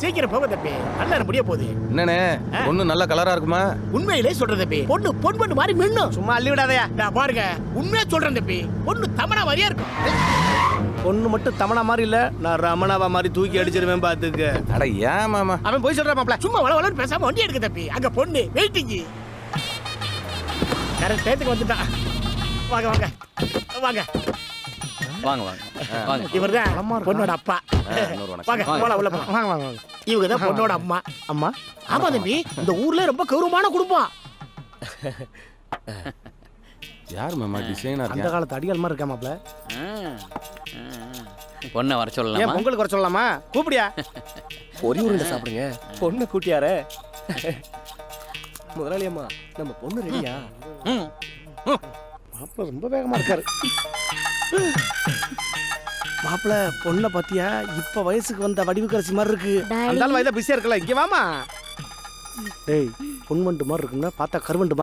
சீக்கிரம் போக தம்பி, நல்லா முடிய போகுது. என்னண்ணே பொண்ணு நல்ல கலரா இருக்குமா? உண்மையிலே சொல்றேன் தம்பி, பொண்ணு பொண்ணு மாதிரி மின்னும். சும்மா அள்ளி விடாதயா. நான் பாருங்க, உண்மையா சொல்றேன் தம்பி, பொண்ணு தமனா மாதிரியா இருக்கும். பொண்ணு மட்டும் தமனா மாதிரி இல்ல, நான் ரமணாவா மாதிரி தூக்கி அடிச்சிருவேன் பாத்துக்க. அட ஏன் மாமா? அவன் போய் சொல்றான் மாப்ள. சும்மா வளவளன்னு பேசாம வண்டி எடுக்க தம்பி. அங்க பொண்ணு வெயிட்டிங். கரெக்ட் டயத்துக்கு வந்துட்டான். வாங்க வாங்க வாங்க வாங்க வாங்க வாங்க. இவர்தான் பொண்ணோட அப்பா. இன்னொரு வணக்கம். வாங்க போலாம் உள்ள போலாம். வாங்க வாங்க வாங்க. இவங்க தான் பொண்ணோட அம்மா. அம்மா. ஆமா தம்பி, இந்த ஊர்ல ரொம்ப கௌரவமான குடும்பம். யார் மாமா டிசைனா அந்த இருக்கா? காலத்து அடியாள் மாதிரி இருக்கா மாப்ள. பொண்ணை வர ஏன் சொல்லலாமா? பொங்கலுக்கு வர சொல்லலாமா? கூப்பிடியா? பொரி உருண்டை சாப்பிடுங்க. பொண்ணு கூட்டியாரே. முதலாளி அம்மா, நம்ம பொண்ணு ரெடியா? மாப்ள ரொம்ப வேகமா இருக்காரு. மாப்ள பொண்ணை பாத்தியா? இப்ப வயசுக்கு வந்த வடிவுக்கரசி மாதிரி இருக்கு. அந்த ஆள் வயதா பிஸியா இருக்கல. இங்க வாமா. டேய், பொன்வண்டு மாதிரி இருக்குன்னா பார்த்தா கருவண்டு